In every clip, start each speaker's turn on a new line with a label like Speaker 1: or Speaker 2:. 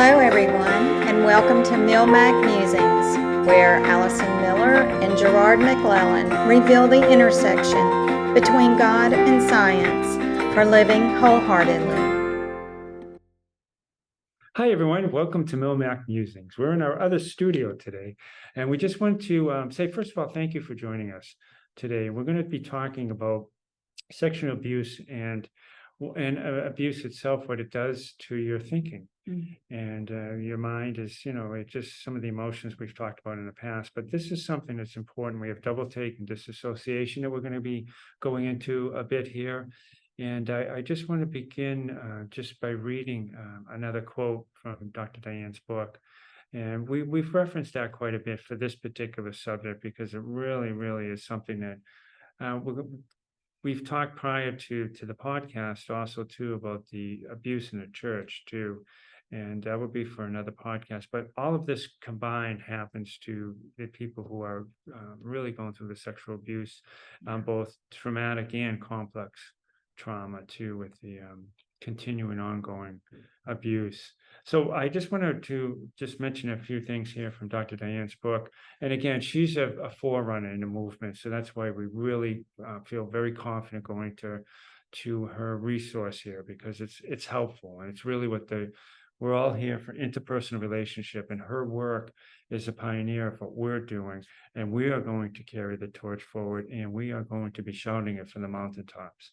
Speaker 1: Hello, everyone, and welcome to MilMac Musings, where Allison Miller and Gerard McClellan reveal the intersection between God and science for living wholeheartedly.
Speaker 2: Hi, everyone. Welcome to MilMac Musings. We're in our other studio today, and we just want to say, first of all, thank you for joining us today. We're going to be talking about sexual abuse and abuse itself, what it does to your thinking. And your mind is, it's just some of the emotions we've talked about in the past. But this is something that's important. We have double take and disassociation that we're going to be going into a bit here. And I just want to begin just by reading another quote from Dr. Diane's book. And we've referenced that quite a bit for this particular subject because it really, really is something that we've talked prior to the podcast also too about the abuse in the church too. And that would be for another podcast. But all of this combined happens to the people who are really going through the sexual abuse, both traumatic and complex trauma too, with the continuing ongoing abuse. So I just wanted to just mention a few things here from Dr. Diane's book. And again, she's a forerunner in the movement. So that's why we really feel very confident going to her resource here, because it's helpful. And it's really we're all here for interpersonal relationship, and her work is a pioneer of what we're doing. And we are going to carry the torch forward, and we are going to be shouting it from the mountaintops.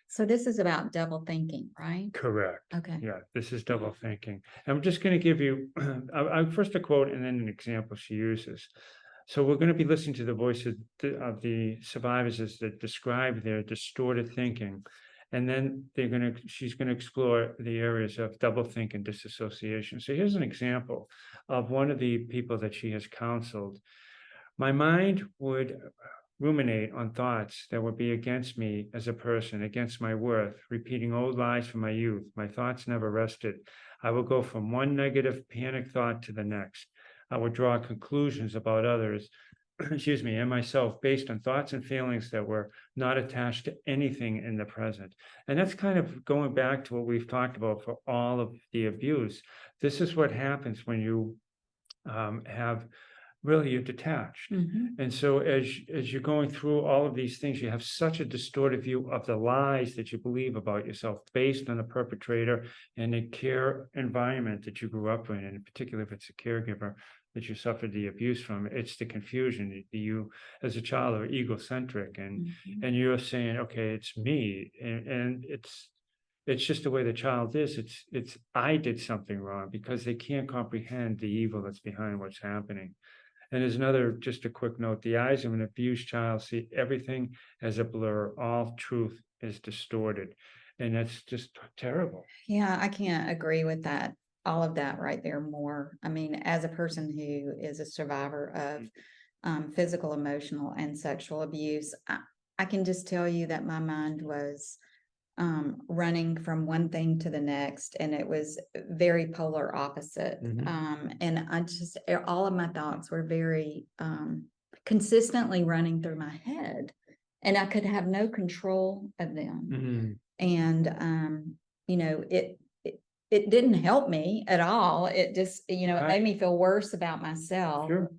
Speaker 1: So this is about double thinking, right?
Speaker 2: Correct.
Speaker 1: Okay.
Speaker 2: Yeah, this is double thinking. I'm just going to give you first a quote and then an example she uses. So we're going to be listening to the voice of the survivors as they describe their distorted thinking. And then she's going to explore the areas of doublethink and disassociation. So here's an example of one of the people that she has counseled. My mind would ruminate on thoughts that would be against me as a person, against my worth, repeating old lies from my youth. My thoughts never rested. I would go from one negative panic thought to the next. I would draw conclusions about others, and myself based on thoughts and feelings that were not attached to anything in the present. And that's kind of going back to what we've talked about for all of the abuse. This is what happens when you you're detached. And so as you're going through all of these things, you have such a distorted view of the lies that you believe about yourself based on the perpetrator and the care environment that you grew up in, and in particular if it's a caregiver that you suffered the abuse from. It's the confusion. You as a child are egocentric, and you're saying, okay, it's me, and it's just the way the child is. It's I did something wrong, because they can't comprehend the evil that's behind what's happening. And there's just a quick note, the eyes of an abused child see everything as a blur. All truth is distorted. And that's just terrible.
Speaker 1: Yeah, I can't agree with that. All of that right there more. I mean, as a person who is a survivor of physical, emotional, and sexual abuse, I can just tell you that my mind was running from one thing to the next, and it was very polar opposite. And all of my thoughts were very consistently running through my head, and I could have no control of them. And it didn't help me at all. It just it made me feel worse about myself.
Speaker 2: Sure.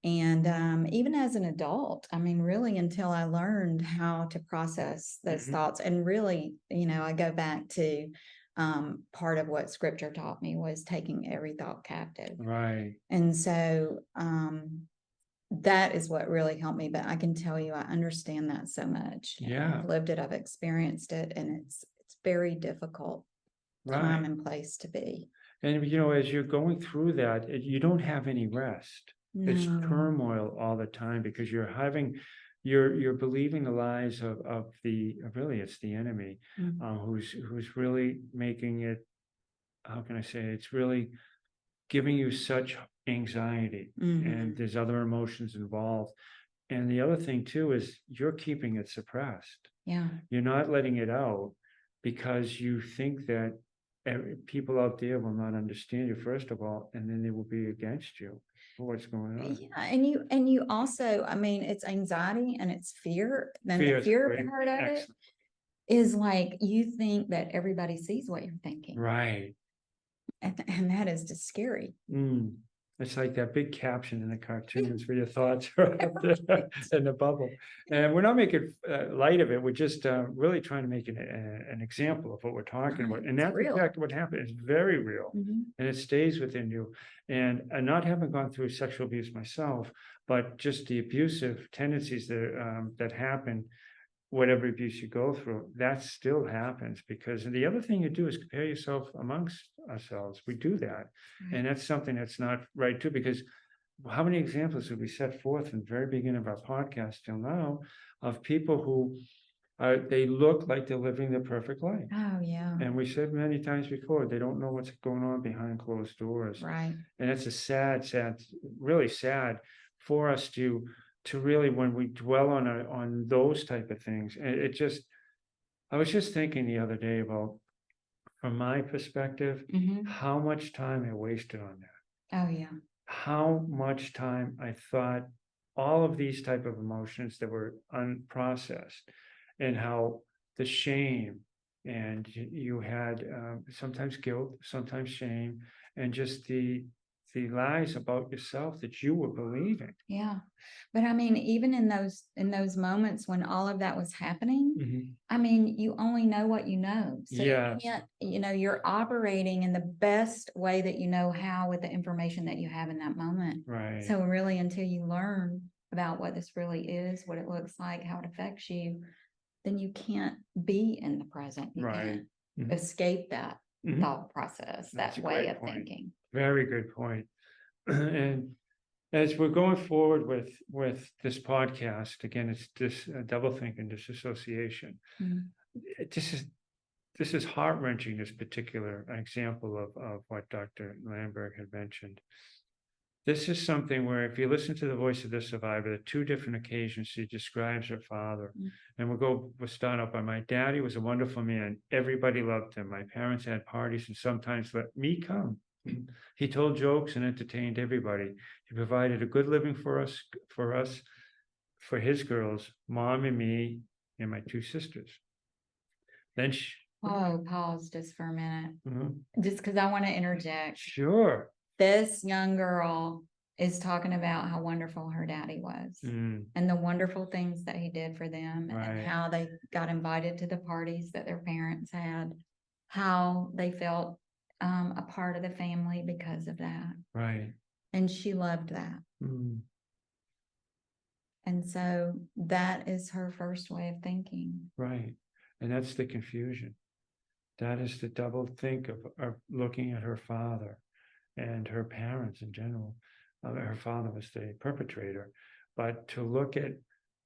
Speaker 1: And even as an adult, I mean, really, until I learned how to process those thoughts, and really, I go back to part of what scripture taught me was taking every thought captive.
Speaker 2: Right.
Speaker 1: And so that is what really helped me. But I can tell you, I understand that so much.
Speaker 2: Yeah.
Speaker 1: I've lived it, I've experienced it, and it's very difficult time and place to be.
Speaker 2: And as you're going through that, you don't have any rest.
Speaker 1: No.
Speaker 2: It's turmoil all the time, because you're believing the lies of it's the enemy, who's really making it, how can I say, it's really giving you such anxiety, and there's other emotions involved. And the other thing too is you're keeping it suppressed.
Speaker 1: Yeah.
Speaker 2: You're not letting it out because you think that people out there will not understand you, first of all, and then they will be against you for what's going on.
Speaker 1: Yeah, and you also, I mean, it's anxiety and it's fear. Then the fear part of it is like you think that everybody sees what you're thinking.
Speaker 2: Right.
Speaker 1: And that is just scary.
Speaker 2: Mm. It's like that big caption in the cartoons where your thoughts are up there in the bubble. And we're not making light of it. We're just really trying to make an example of what we're talking about.
Speaker 1: Right,
Speaker 2: And
Speaker 1: it's
Speaker 2: that's
Speaker 1: real.
Speaker 2: exactly what happened. It's very real.
Speaker 1: Mhm.
Speaker 2: And it stays within you. And not having gone through sexual abuse myself, but just the abusive tendencies that happen, whatever abuse you go through, that still happens. Because the other thing you do is compare yourself amongst ourselves. We do that. And that's something that's not right too, because how many examples have we set forth from the very beginning of our podcast till now of people who they look like they're living their perfect life?
Speaker 1: Oh, yeah,
Speaker 2: And we said many times before, they don't know what's going on behind closed doors.
Speaker 1: right.
Speaker 2: And it's a sad, really sad for us to really, when we dwell on those type of things, and I was just thinking the other day about, from my perspective,
Speaker 1: Mhm.
Speaker 2: how much time I wasted on that.
Speaker 1: Oh, yeah.
Speaker 2: How much time I thought all of these type of emotions that were unprocessed, and how the shame, and you had sometimes guilt, sometimes shame, and just the lies about yourself that you were believing.
Speaker 1: Yeah. But I mean, even in those moments when all of that was happening,
Speaker 2: Mhm.
Speaker 1: I mean, you only know what you know. So you
Speaker 2: Yes.
Speaker 1: can't, you're operating in the best way that you know how with the information that you have in that moment.
Speaker 2: Right.
Speaker 1: So really, until you learn about what this really is, what it looks like, how it affects you, then you can't be in the present. You
Speaker 2: Right.
Speaker 1: can't
Speaker 2: Mhm.
Speaker 1: escape that
Speaker 2: Mhm.
Speaker 1: thought process,
Speaker 2: That's
Speaker 1: that
Speaker 2: a
Speaker 1: way
Speaker 2: great
Speaker 1: of
Speaker 2: point.
Speaker 1: thinking.
Speaker 2: Very good point. And as we're going forward with this podcast, again, it's this double thinking, disassociation.
Speaker 1: Mhm.
Speaker 2: This is heart wrenching. This particular example of what Dr. Lamberg had mentioned. This is something where, if you listen to the voice of the survivor, the two different occasions she describes her father,
Speaker 1: Mm.
Speaker 2: and we'll start out by, my daddy was a wonderful man. Everybody loved him. My parents had parties and sometimes let me come. He told jokes and entertained everybody. He provided a good living for us, for his girls, mom and me, and my two sisters. Then she,
Speaker 1: Oh, pause just for a minute,
Speaker 2: Mhm.
Speaker 1: just because I want to interject.
Speaker 2: Sure.
Speaker 1: This young girl is talking about how wonderful her daddy was
Speaker 2: Mm,
Speaker 1: and the wonderful things that he did for them,
Speaker 2: Right.
Speaker 1: and how they got invited to the parties that their parents had, how they felt a part of the family because of that.
Speaker 2: right.
Speaker 1: And she loved that.
Speaker 2: Mm,
Speaker 1: And so that is her first way of thinking.
Speaker 2: right. And that's the confusion. That is the double think of looking at her father and her parents in general. Her father was the perpetrator, but to look at,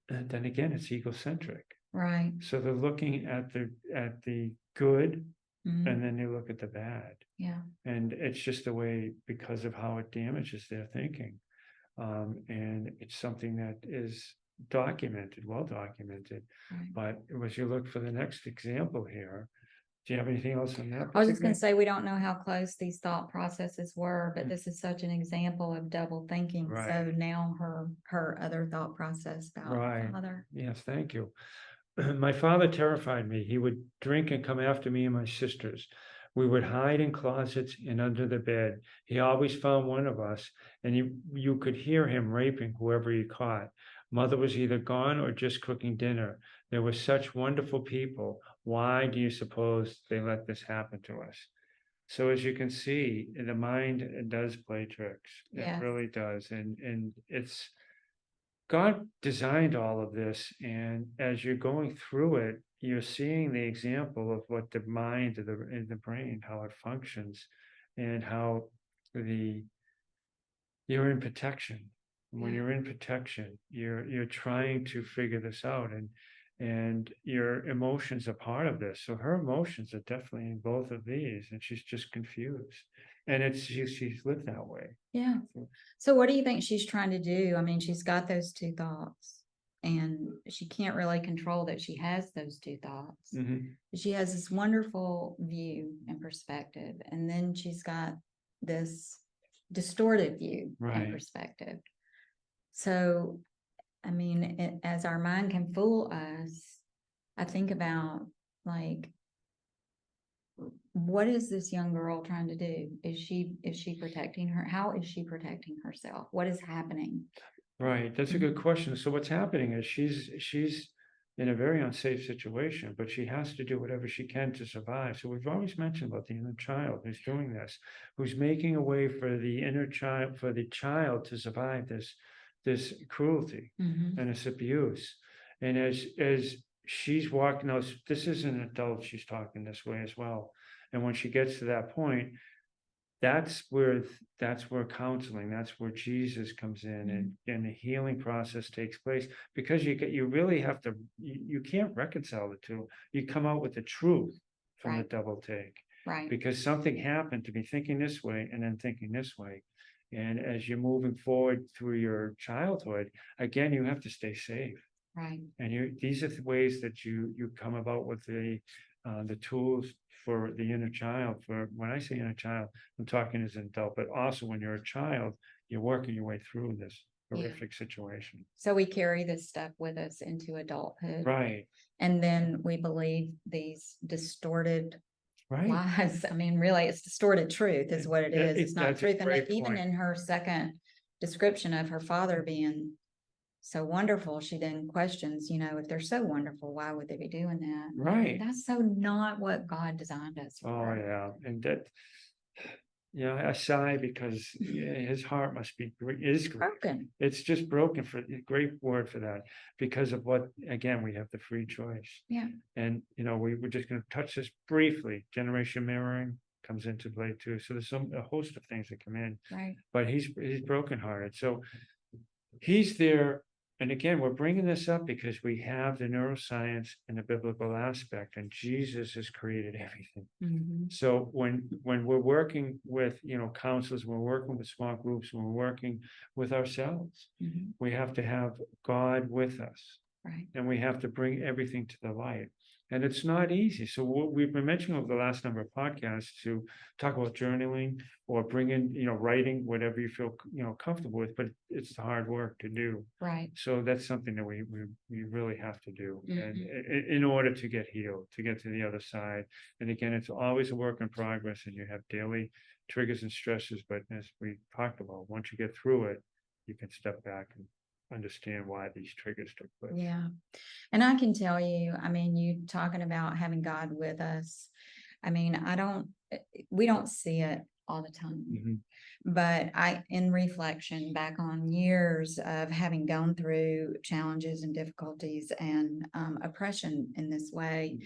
Speaker 2: and then again, it's egocentric.
Speaker 1: Right.
Speaker 2: So they're looking at the good,
Speaker 1: Mhm.
Speaker 2: and then they look at the bad.
Speaker 1: Yeah.
Speaker 2: And it's just a way, because of how it damages their thinking. And it's something that is documented, well documented.
Speaker 1: Right.
Speaker 2: But as you look for the next example here, do you have anything else on that?
Speaker 1: I was just going
Speaker 2: particular-
Speaker 1: to say, we don't know how close these thought processes were, but
Speaker 2: Mm.
Speaker 1: this is such an example of double thinking. So
Speaker 2: Right.
Speaker 1: now her other thought process about her
Speaker 2: Right.
Speaker 1: father.
Speaker 2: Yes, thank you. My father terrified me. He would drink and come after me and my sisters. We would hide in closets and under the bed. He always found one of us, and you could hear him raping whoever he caught. Mother was either gone or just cooking dinner. They were such wonderful people. Why do you suppose they let this happen to us? So as you can see, the mind does play tricks.
Speaker 1: Yes.
Speaker 2: It really does. And it's, God designed all of this, and as you're going through it, you're seeing the example of what the mind of in the brain, how it functions, and how you're in protection. When
Speaker 1: Yeah.
Speaker 2: you're in protection, you're trying to figure this out, and your emotions are part of this. So her emotions are definitely in both of these, and she's just confused. And she's lived that way.
Speaker 1: Yeah. So what do you think she's trying to do? I mean, she's got those two thoughts and she can't really control that she has those two thoughts.
Speaker 2: Mhm.
Speaker 1: She has this wonderful view and perspective, and then she's got this distorted view
Speaker 2: Right.
Speaker 1: and perspective. So, I mean, as our mind can fool us, I think about, like, what is this young girl trying to do? Is she protecting her? How is she protecting herself? What is happening?
Speaker 2: Right, that's a good question. So what's happening is she's in a very unsafe situation, but she has to do whatever she can to survive. So we've always mentioned about the inner child who's doing this, who's making a way for the inner child, for the child to survive this cruelty
Speaker 1: Mhm.
Speaker 2: and this abuse. And as she's walking out, this is an adult, she's talking this way as well. And when she gets to that point, that's where counseling, that's where Jesus comes in, and the healing process takes place, because you really have to, you can't reconcile the two. You come out with the truth from the
Speaker 1: Right.
Speaker 2: double take,
Speaker 1: Right.
Speaker 2: because something happened to be thinking this way and then thinking this way. And as you're moving forward through your childhood, again, you have to stay safe.
Speaker 1: Right.
Speaker 2: And these are the ways that you come about with the tools for the inner child. For when I say inner child, I'm talking as an adult, but also when you're a child, you're working your way through this
Speaker 1: Yeah.
Speaker 2: horrific situation.
Speaker 1: So we carry this stuff with us into adulthood.
Speaker 2: Right,
Speaker 1: And then we believe these distorted
Speaker 2: right.
Speaker 1: lies. I mean, really, it's distorted truth is what it is. It's not
Speaker 2: That's a
Speaker 1: truth. And
Speaker 2: great
Speaker 1: even
Speaker 2: point.
Speaker 1: in her second description of her father being so wonderful, she then questions, if they're so wonderful, why would they be doing that?
Speaker 2: Right.
Speaker 1: That's so not what God designed us
Speaker 2: Oh,
Speaker 1: for.
Speaker 2: yeah. And that, I sigh because his heart must be is
Speaker 1: Broken.
Speaker 2: It's just broken, for a great word for that, because of what, again, we have the free choice.
Speaker 1: Yeah.
Speaker 2: And, we were just going to touch this briefly. Generation mirroring comes into play too. So there's a host of things that come in,
Speaker 1: Right.
Speaker 2: but he's brokenhearted. So he's there. And again, we're bringing this up because we have the neuroscience and the biblical aspect, and Jesus has created everything.
Speaker 1: Mhm.
Speaker 2: So when we're working with, counselors, we're working with small groups, we're working with ourselves,
Speaker 1: Mhm.
Speaker 2: we have to have God with us,
Speaker 1: Right.
Speaker 2: and we have to bring everything to the light. And it's not easy. So what we've been mentioning over the last number of podcasts to talk about journaling or bring in, writing, whatever you feel, comfortable with, but it's hard work to do.
Speaker 1: Right.
Speaker 2: So that's something that we really have to do, and
Speaker 1: Mhm.
Speaker 2: in order to get healed, to get to the other side. And again, it's always a work in progress, and you have daily triggers and stresses. But as we talked about, once you get through it, you can step back and understand why these triggers took place.
Speaker 1: Yeah. And I can tell you, I mean, you talking about having God with us. I mean, we don't see it all the time.
Speaker 2: Mhm.
Speaker 1: But in reflection back on years of having gone through challenges and difficulties and oppression in this way,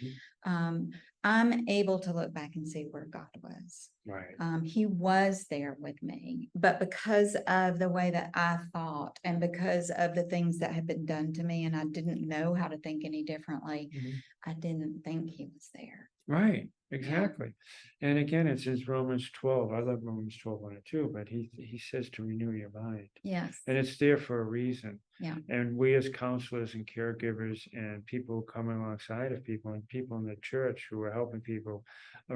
Speaker 2: Mhm.
Speaker 1: I'm able to look back and see where God was.
Speaker 2: Right.
Speaker 1: He was there with me, but because of the way that I thought and because of the things that had been done to me, and I didn't know how to think any differently,
Speaker 2: Mhm.
Speaker 1: I didn't think he was there.
Speaker 2: Right, exactly. And again, it's in Romans 12. I love Romans 12, 1 and 2, but he says to renew your mind.
Speaker 1: Yes.
Speaker 2: And it's there for a reason.
Speaker 1: Yeah.
Speaker 2: And we as counselors and caregivers and people who come alongside of people and people in the church who are helping people, who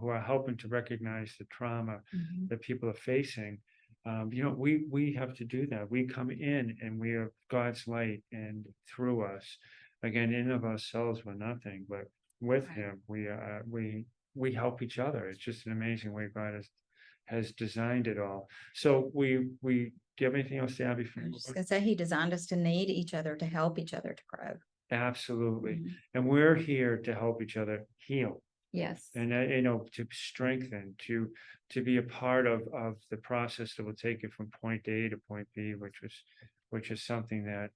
Speaker 2: are helping to recognize the trauma
Speaker 1: Mhm.
Speaker 2: that people are facing. We have to do that. We come in and we are God's light, and through us, again, in of ourselves, we're nothing, but with
Speaker 1: Right.
Speaker 2: him, we help each other. It's just an amazing way God has designed it all. So do you have anything else to add before?
Speaker 1: I was just gonna say he designed us to need each other, to help each other to grow.
Speaker 2: Absolutely.
Speaker 1: Mhm.
Speaker 2: And we're here to help each other heal,
Speaker 1: Yes.
Speaker 2: and to strengthen, to be a part of the process that will take it from point A to point B, which is something that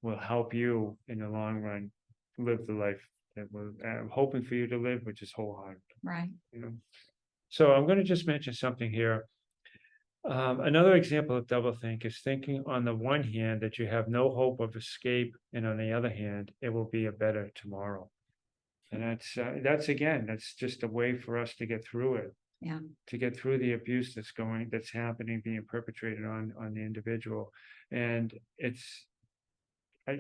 Speaker 2: will help you in the long run live the life that I'm hoping for you to live, which is wholehearted.
Speaker 1: Right.
Speaker 2: So I'm going to just mention something here. Another example of doublethink is thinking on the one hand that you have no hope of escape, and on the other hand, it will be a better tomorrow. And that's just a way for us to get through it.
Speaker 1: Yeah.
Speaker 2: To get through the abuse that's happening, being perpetrated on the individual. And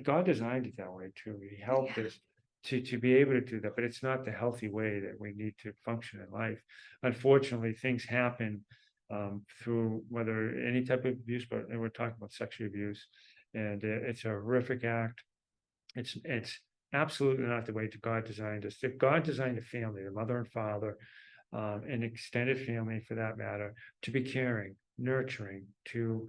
Speaker 2: God designed it that way too. He helped
Speaker 1: Yeah.
Speaker 2: us to be able to do that, but it's not the healthy way that we need to function in life. Unfortunately, things happen through whether any type of abuse, but we're talking about sexual abuse, and it's a horrific act. It's absolutely not the way that God designed us. If God designed a family, a mother and father, and extended family for that matter, to be caring, nurturing, to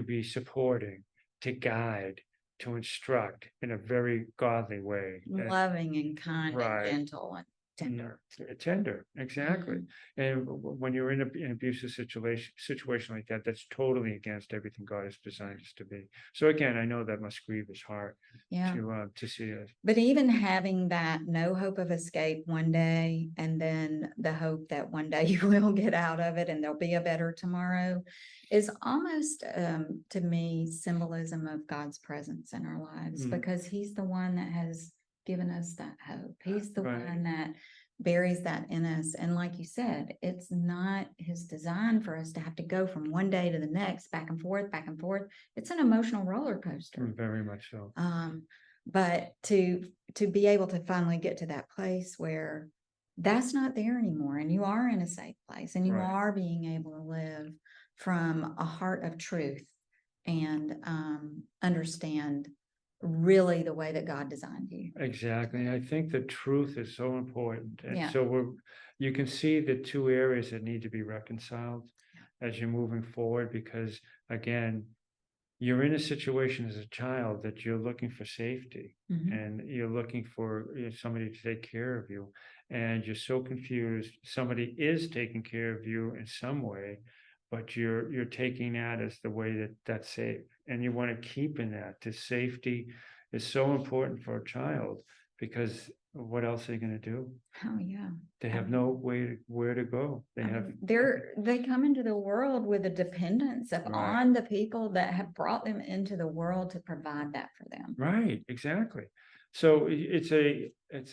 Speaker 2: be supporting, to guide, to instruct in a very godly way.
Speaker 1: Loving and kind and
Speaker 2: Right.
Speaker 1: gentle and tender.
Speaker 2: Tender, exactly.
Speaker 1: Mhm.
Speaker 2: And when you're in an abusive situation like that, that's totally against everything God has designed us to be. So again, I know that must grieve his heart
Speaker 1: Yeah.
Speaker 2: to see it.
Speaker 1: But even having that no hope of escape one day, and then the hope that one day you will get out of it and there'll be a better tomorrow, is almost to me symbolism of God's presence in our lives,
Speaker 2: Mm.
Speaker 1: because he's the one that has given us that hope. He's the
Speaker 2: Right.
Speaker 1: one that buries that in us. And like you said, it's not his design for us to have to go from one day to the next, back and forth, back and forth. It's an emotional roller coaster.
Speaker 2: Very much so.
Speaker 1: But to be able to finally get to that place where that's not there anymore, and you are in a safe place, and you
Speaker 2: Right.
Speaker 1: are being able to live from a heart of truth and understand really the way that God designed you.
Speaker 2: Exactly. I think the truth is so important. And
Speaker 1: Yeah.
Speaker 2: so you can see the two areas that need to be reconciled as you're moving forward, because again, you're in a situation as a child that you're looking for safety,
Speaker 1: Mhm.
Speaker 2: and you're looking for somebody to take care of you, and you're so confused. Somebody is taking care of you in some way, but you're taking that as the way that's safe, and you want to keep in that. The safety is so important for a child, because what else are they going to do?
Speaker 1: Oh yeah.
Speaker 2: They have no where to go. They have
Speaker 1: They come into the world with a dependence
Speaker 2: Right.
Speaker 1: on the people that have brought them into the world to provide that for them.
Speaker 2: Right, exactly. So it's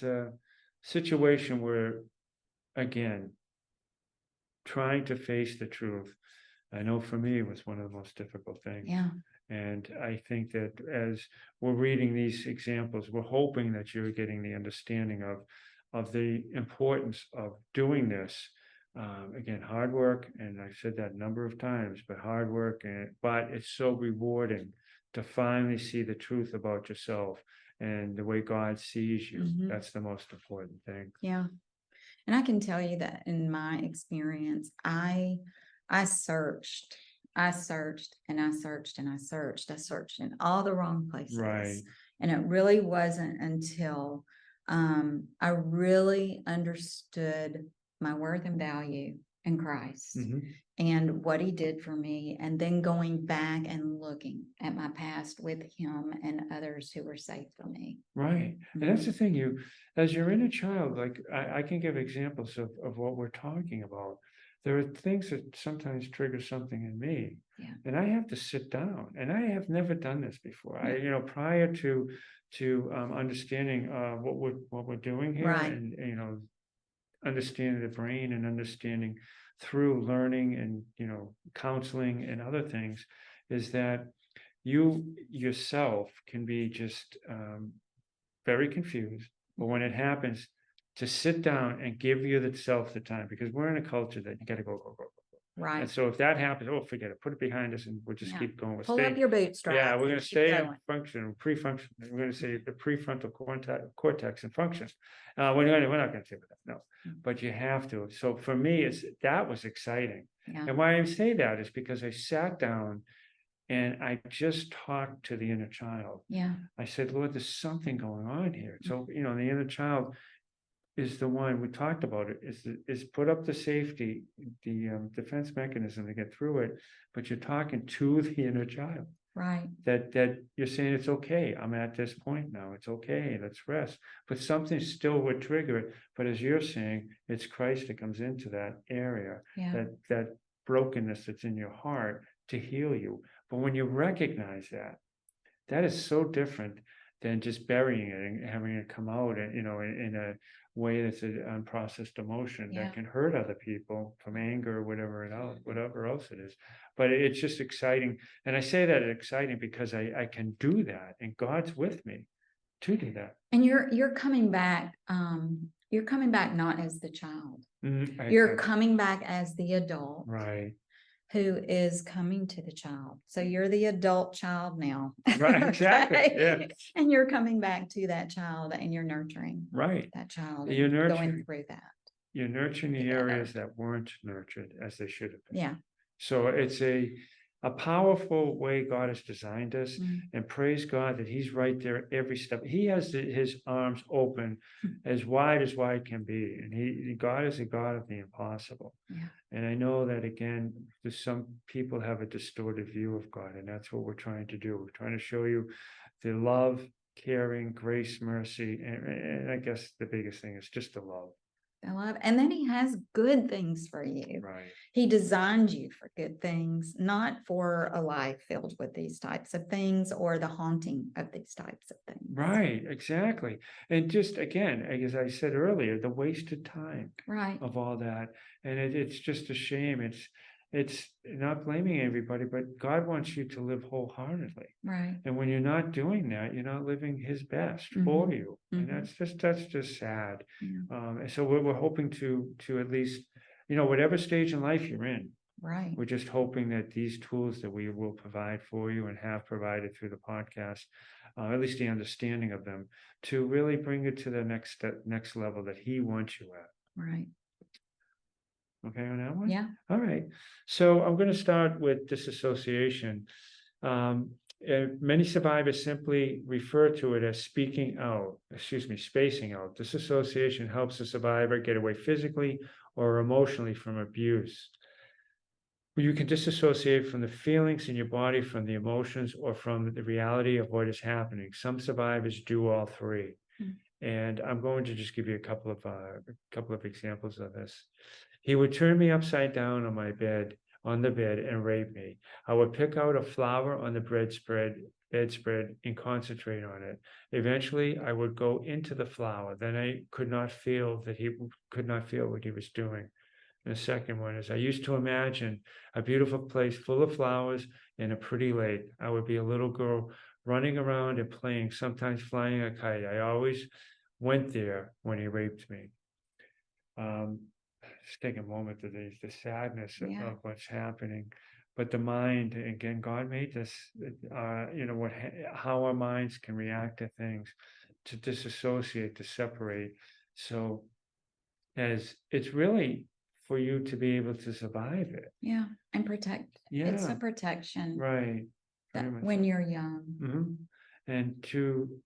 Speaker 2: a situation where, again, trying to face the truth. I know for me it was one of the most difficult things.
Speaker 1: Yeah.
Speaker 2: And I think that as we're reading these examples, we're hoping that you're getting the understanding of the importance of doing this. Again, hard work, and I've said that a number of times, but hard work, but it's so rewarding to finally see the truth about yourself and the way God sees you.
Speaker 1: Mhm.
Speaker 2: That's the most important thing.
Speaker 1: Yeah. And I can tell you that in my experience, I searched, I searched and I searched and I searched. I searched in all the wrong places.
Speaker 2: Right.
Speaker 1: And it really wasn't until I really understood my worth and value in Christ
Speaker 2: Mhm.
Speaker 1: and what he did for me, and then going back and looking at my past with him and others who were safe for me.
Speaker 2: Right. And that's the thing, as you're in a child, like I can give examples of what we're talking about. There are things that sometimes trigger something in me.
Speaker 1: Yeah.
Speaker 2: And I have to sit down, and I have never done this before.
Speaker 1: Yeah.
Speaker 2: Prior to understanding what we're doing here,
Speaker 1: Right.
Speaker 2: and understanding the brain, and understanding through learning and counseling and other things, is that you yourself can be just very confused. But when it happens, to sit down and give yourself the time, because we're in a culture that you got to go, go, go, go. And
Speaker 1: Right.
Speaker 2: so if that happens, oh, forget it, put it behind us, and we'll just
Speaker 1: Yeah.
Speaker 2: keep going. We'll
Speaker 1: Pull up
Speaker 2: stay.
Speaker 1: your bootstraps.
Speaker 2: Yeah, we're going
Speaker 1: and
Speaker 2: to
Speaker 1: keep
Speaker 2: stay in
Speaker 1: going.
Speaker 2: function, pre-function. We're going to say the prefrontal cortex and function. We're not going to say that, no. But you have to. So for me, that was exciting.
Speaker 1: Yeah.
Speaker 2: And why I say that is because I sat down and I just talked to the inner child.
Speaker 1: Yeah.
Speaker 2: I said, Lord, there's something going on here. So, the inner child is the one, we talked about it, is put up the safety, the defense mechanism to get through it. But you're talking to the inner child.
Speaker 1: Right.
Speaker 2: That you're saying, it's okay. I'm at this point now. It's okay. Let's rest. But something still would trigger it. But as you're saying, it's Christ that comes into that area,
Speaker 1: Yeah.
Speaker 2: that brokenness that's in your heart to heal you. But when you recognize that is so different than just burying it and having it come out, and in a way that's an unprocessed emotion
Speaker 1: Yeah.
Speaker 2: that can hurt other people from anger or whatever else it is. But it's just exciting. And I say that it's exciting because I can do that, and God's with me to do that.
Speaker 1: And you're coming back, not as the child.
Speaker 2: Mhm,
Speaker 1: You're coming back as the adult.
Speaker 2: Right.
Speaker 1: Who is coming to the child. So you're the adult child now.
Speaker 2: Right, exactly.
Speaker 1: Okay?
Speaker 2: Yeah.
Speaker 1: And you're coming back to that child and you're nurturing
Speaker 2: Right.
Speaker 1: that child
Speaker 2: You're
Speaker 1: and going
Speaker 2: nurturing.
Speaker 1: through that.
Speaker 2: you're nurturing the
Speaker 1: together.
Speaker 2: areas that weren't nurtured as they should have been.
Speaker 1: Yeah.
Speaker 2: So it's a powerful way God has designed us,
Speaker 1: Mm.
Speaker 2: and praise God that He's right there every step. He has His arms open as wide can be, and God is a God of the impossible.
Speaker 1: Yeah.
Speaker 2: And I know that again, some people have a distorted view of God, and that's what we're trying to do. We're trying to show you the love, caring, grace, mercy, and I guess the biggest thing is just the love.
Speaker 1: I love, and then he has good things for you.
Speaker 2: Right.
Speaker 1: He designed you for good things, not for a life filled with these types of things or the haunting of these types of things.
Speaker 2: Right, exactly. And just again, as I said earlier, the wasted time
Speaker 1: Right.
Speaker 2: of all that. And it's just a shame. It's not blaming everybody, but God wants you to live wholeheartedly.
Speaker 1: Right.
Speaker 2: And when you're not doing that, you're not living His best for you. And that's just sad.
Speaker 1: Yeah.
Speaker 2: And so we're hoping to at least, whatever stage in life you're in,
Speaker 1: Right.
Speaker 2: we're just hoping that these tools that we will provide for you and have provided through the podcast, at least the understanding of them, to really bring it to the next level that He wants you at.
Speaker 1: Right.
Speaker 2: Okay, on that one?
Speaker 1: Yeah.
Speaker 2: All right. So I'm going to start with disassociation. Many survivors simply refer to it as spacing out. Disassociation helps the survivor get away physically or emotionally from abuse. You can disassociate from the feelings in your body, from the emotions, or from the reality of what is happening. Some survivors do all three. And I'm going to just give you a couple of examples of this. He would turn me upside down on the bed and rape me. I would pick out a flower on the bedspread and concentrate on it. Eventually, I would go into the flower. Then I could not feel what he was doing. And the second one is I used to imagine a beautiful place full of flowers and a pretty lake. I would be a little girl running around and playing, sometimes flying a kite. I always went there when he raped me. Just take a moment to the sadness of what's happening. But the mind, again, God made this, how our minds can react to things, to disassociate, to separate. So as it's really for you to be able to survive it.
Speaker 1: Yeah. And protect.
Speaker 2: Yeah.
Speaker 1: It's a protection.
Speaker 2: Right.
Speaker 1: That when you're young.
Speaker 2: And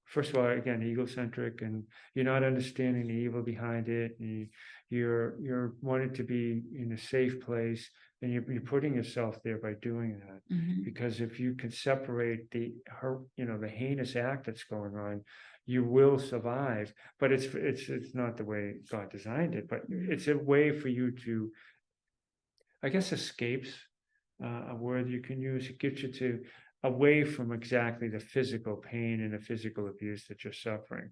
Speaker 2: first of all, again, egocentric, and you're not understanding the evil behind it. And you're wanting to be in a safe place, and you're putting yourself there by doing that. Because if you can separate the heinous act that's going on, you will survive. But it's not the way God designed it. But it's a way for you to, I guess, escapes a word you can use. It gets you to away from exactly the physical pain and the physical abuse that you're suffering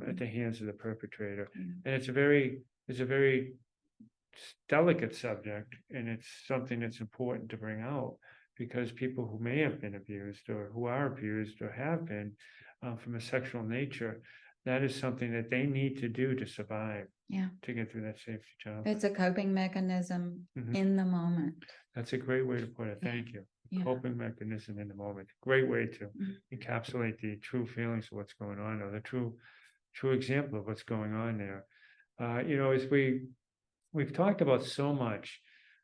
Speaker 2: at the hands of the perpetrator. And it's a very delicate subject, and it's something that's important to bring out, because people who may have been abused or who are abused or have been from a sexual nature, that is something that they need to do to survive. To get through that safety childhood.
Speaker 1: It's a coping mechanism in the moment.
Speaker 2: That's a great way to put it. Thank you. Coping mechanism in the moment. Great way to encapsulate the true feelings of what's going on, or the true example of what's going on there. As we've talked about so much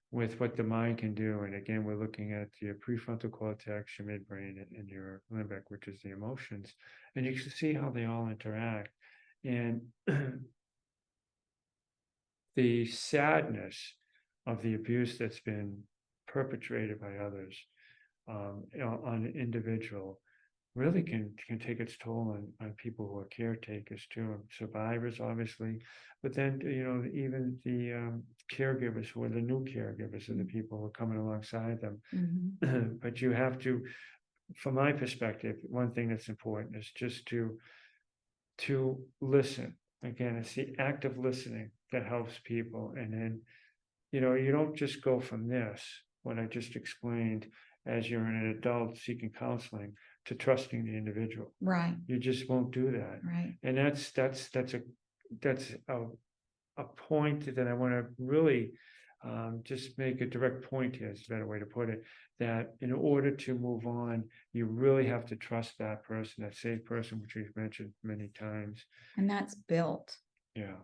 Speaker 2: with what the mind can do, and again, we're looking at your prefrontal cortex, your midbrain, and your limbic, which is the emotions, and you can see how they all interact. And the sadness of the abuse that's been perpetrated by others on an individual really can take its toll on people who are caretakers too, survivors obviously, but then even the caregivers who are the new caregivers of the people who are coming alongside them. But you have to, from my perspective, one thing that's important is just to listen. Again, it's the act of listening that helps people. And then, you don't just go from this, what I just explained, as you're an adult seeking counseling, to trusting the individual.
Speaker 1: Right.
Speaker 2: You just won't do that.
Speaker 1: Right.
Speaker 2: And that's a point that I want to really just make a direct point here, is a better way to put it, that in order to move on, you really have to trust that person, that safe person, which we've mentioned many times.
Speaker 1: And that's built.
Speaker 2: Yeah,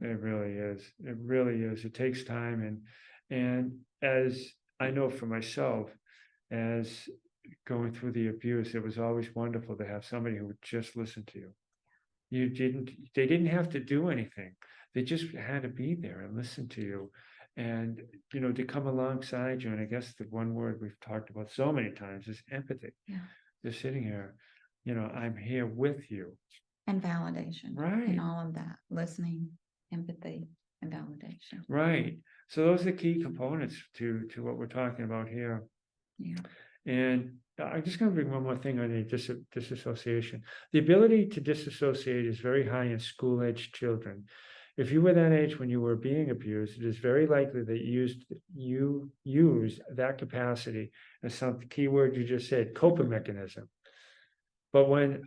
Speaker 2: it really is. It really is. It takes time and as I know for myself, as going through the abuse, it was always wonderful to have somebody who would just listen to you. They didn't have to do anything. They just had to be there and listen to you. And, to come alongside you. And I guess the one word we've talked about so many times is empathy.
Speaker 1: Yeah.
Speaker 2: They're sitting here, I'm here with you.
Speaker 1: And validation.
Speaker 2: Right.
Speaker 1: And all of that, listening, empathy, and validation.
Speaker 2: Right. So those are key components to what we're talking about here.
Speaker 1: Yeah.
Speaker 2: And I'm just going to bring one more thing on the disassociation. The ability to disassociate is very high in school-age children. If you were that age when you were being abused, it is very likely that you use that capacity as some key word you just said, coping mechanism. But when,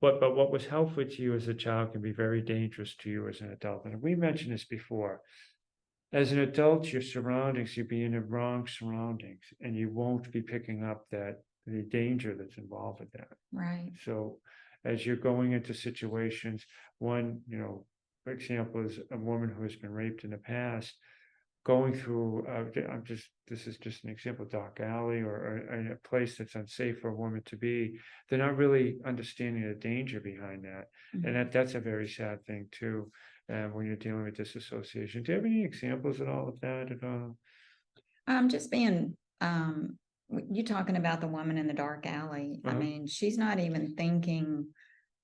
Speaker 2: but what was helpful to you as a child can be very dangerous to you as an adult. And we mentioned this before. As an adult, your surroundings, you'll be in the wrong surroundings and you won't be picking up the danger that's involved with that.
Speaker 1: Right.
Speaker 2: So as you're going into situations, one, for example, is a woman who has been raped in the past, going through, this is just an example, dark alley or in a place that's unsafe for a woman to be, they're not really understanding the danger behind that.
Speaker 1: Mhm.
Speaker 2: And that's a very sad thing too, when you're dealing with disassociation. Do you have any examples at all of that at all?
Speaker 1: Just being, you talking about the woman in the dark alley. I
Speaker 2: Uh-huh.
Speaker 1: mean, she's not even thinking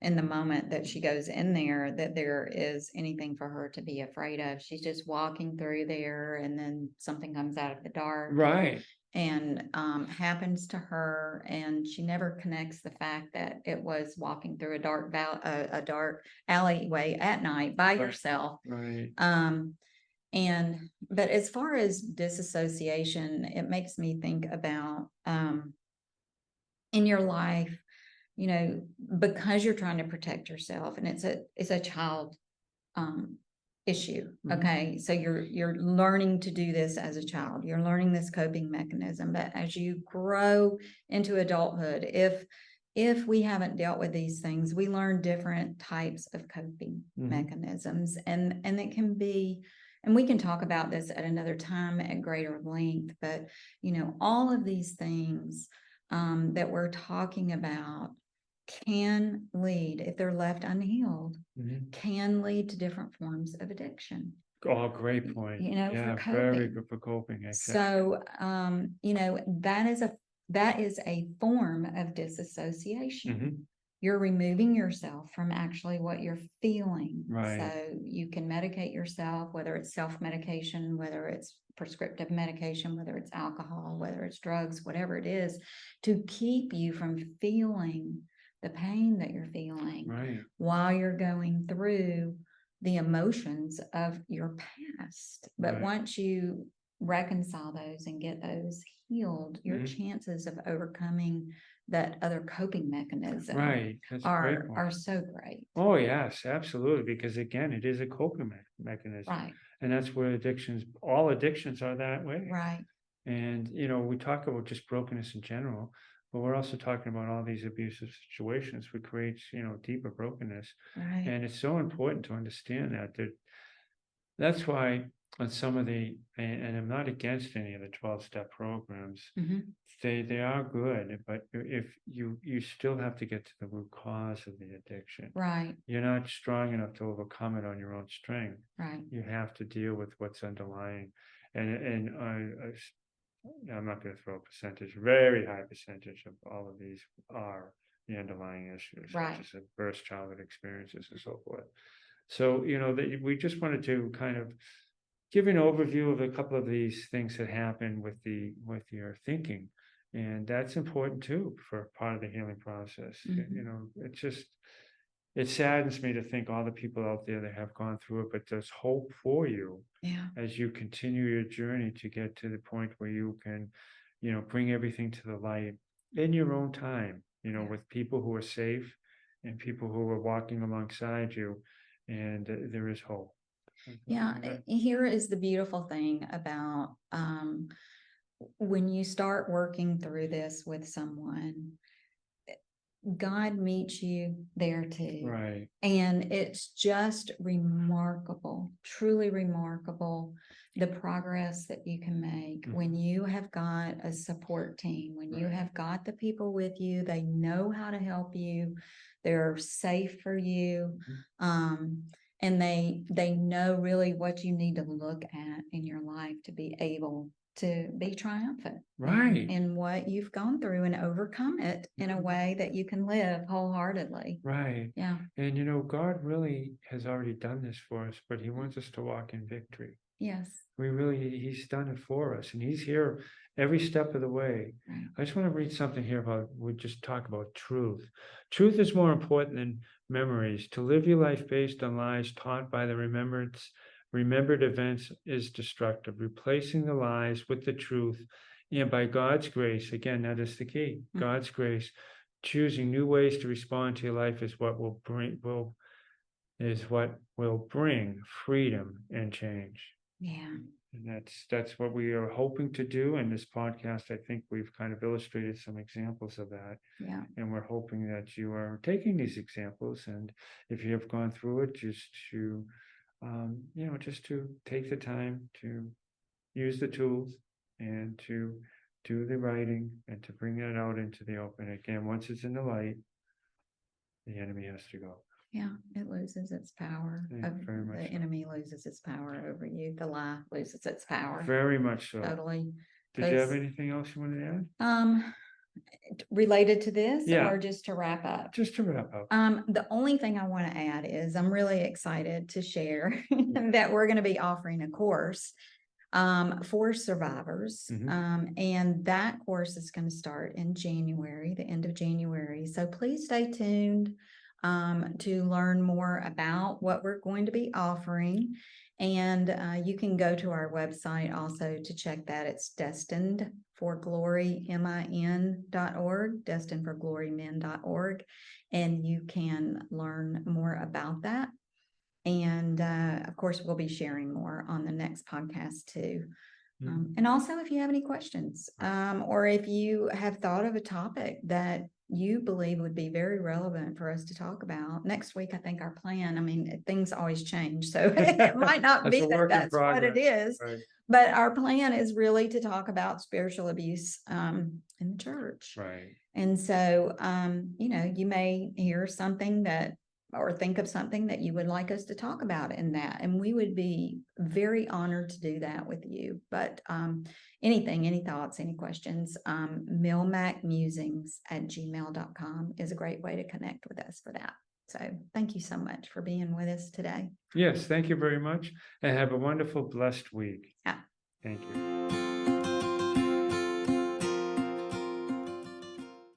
Speaker 1: in the moment that she goes in there that there is anything for her to be afraid of. She's just walking through there and then something comes out of the dark
Speaker 2: Right,
Speaker 1: and happens to her, and she never connects the fact that it was walking through a dark alleyway at night by
Speaker 2: Right.
Speaker 1: yourself.
Speaker 2: right,
Speaker 1: But as far as disassociation, it makes me think about in your life, because you're trying to protect yourself, and it's a child issue.
Speaker 2: Mhm.
Speaker 1: Okay. So you're learning to do this as a child. You're learning this coping mechanism. But as you grow into adulthood, if we haven't dealt with these things, we learn different types of coping
Speaker 2: Mhm.
Speaker 1: mechanisms. And it can be, and we can talk about this at another time at greater length, but all of these things that we're talking about can lead, if they're left unhealed,
Speaker 2: Mhm.
Speaker 1: can lead to different forms of addiction,
Speaker 2: Oh, great point.
Speaker 1: for
Speaker 2: Yeah, very
Speaker 1: coping.
Speaker 2: good for coping. Exactly.
Speaker 1: So, that is a form of disassociation.
Speaker 2: Mhm.
Speaker 1: You're removing yourself from actually what you're feeling.
Speaker 2: Right.
Speaker 1: So you can medicate yourself, whether it's self-medication, whether it's prescriptive medication, whether it's alcohol, whether it's drugs, whatever it is, to keep you from feeling the pain that you're feeling
Speaker 2: Right.
Speaker 1: while you're going through the emotions of your past. But
Speaker 2: Right.
Speaker 1: once you reconcile those and get those healed, your
Speaker 2: Mhm.
Speaker 1: chances of overcoming that other coping mechanism
Speaker 2: Right. That's a great
Speaker 1: are
Speaker 2: point.
Speaker 1: so great.
Speaker 2: Oh, yes, absolutely. Because again, it is a coping mechanism.
Speaker 1: Right,
Speaker 2: And that's where all addictions are that way.
Speaker 1: right,
Speaker 2: And, we talk about just brokenness in general, but we're also talking about all these abusive situations, which creates, deeper brokenness.
Speaker 1: right.
Speaker 2: And it's so important to understand that's why on some of and I'm not against any of the 12-step programs,
Speaker 1: Mhm.
Speaker 2: they are good, but if you still have to get to the root cause of the addiction.
Speaker 1: Right,
Speaker 2: You're not strong enough to overcome it on your own strength.
Speaker 1: right.
Speaker 2: You have to deal with what's underlying. And I'm not going to throw a percentage, very high percentage of all of these are the underlying issues,
Speaker 1: Right.
Speaker 2: such as adverse childhood experiences and so forth. So, we just wanted to kind of give an overview of a couple of these things that happen with your thinking. And that's important too for part of the healing process.
Speaker 1: Mhm.
Speaker 2: It saddens me to think all the people out there that have gone through it, but there's hope for you
Speaker 1: Yeah,
Speaker 2: as you continue your journey to get to the point where you can, bring everything to the light in your own time,
Speaker 1: Yeah.
Speaker 2: with people who are safe and people who are walking alongside you. And there is hope.
Speaker 1: yeah. Here is the beautiful thing about when you start working through this with someone, God meets you there too.
Speaker 2: Right.
Speaker 1: And it's just remarkable, truly remarkable, the progress that you can make when you have got a support team, when you
Speaker 2: Right.
Speaker 1: have got the people with you, they know how to help you, they're safe for you. And they know really what you need to look at in your life to be able to be triumphant
Speaker 2: Right.
Speaker 1: in what you've gone through and overcome it in a way that you can live wholeheartedly.
Speaker 2: Right.
Speaker 1: Yeah.
Speaker 2: And God really has already done this for us, but he wants us to walk in victory.
Speaker 1: Yes.
Speaker 2: He's done it for us, and he's here every step of the way.
Speaker 1: Right.
Speaker 2: I just want to read something here we just talk about truth. Truth is more important than memories. To live your life based on lies taught by the remembered events is destructive. Replacing the lies with the truth, and by God's grace, again, that is the key. God's grace, choosing new ways to respond to your life is what will bring freedom and change.
Speaker 1: Yeah.
Speaker 2: And that's what we are hoping to do in this podcast. I think we've kind of illustrated some examples of that.
Speaker 1: Yeah.
Speaker 2: And we're hoping that you are taking these examples, and if you have gone through it, just to take the time to use the tools and to do the writing and to bring that out into the open. Again, once it's in the light, the enemy has to go.
Speaker 1: Yeah, it loses its power.
Speaker 2: Very much
Speaker 1: The
Speaker 2: so.
Speaker 1: enemy loses its power over you. The lie loses its power.
Speaker 2: Very much so.
Speaker 1: Totally.
Speaker 2: Did you have anything else you wanted to add?
Speaker 1: Related to this,
Speaker 2: Yeah.
Speaker 1: or just to wrap up?
Speaker 2: Just to wrap up.
Speaker 1: The only thing I want to add is I'm really excited to share that we're going to be offering a course for survivors. And that course is going to start in January, the end of January. So please stay tuned to learn more about what we're going to be offering. And you can go to our website also to check that. It's destinedforglorymin.org, destinedforglorymin.org, and you can learn more about that. And of course, we'll be sharing more on the next podcast too. And also, if you have any questions, or if you have thought of a topic that you believe would be very relevant for us to talk about next week, I think our plan, I mean, things always change, so it might not be that that's what it is,
Speaker 2: right.
Speaker 1: But our plan is really to talk about spiritual abuse in the church.
Speaker 2: Right.
Speaker 1: And so, you may hear something or think of something that you would like us to talk about in that. And we would be very honored to do that with you. But any thoughts, any questions, MilMac Musings @gmail.com is a great way to connect with us for that. So thank you so much for being with us today.
Speaker 2: Yes, thank you very much. And have a wonderful, blessed week.
Speaker 1: Yeah.
Speaker 2: Thank you.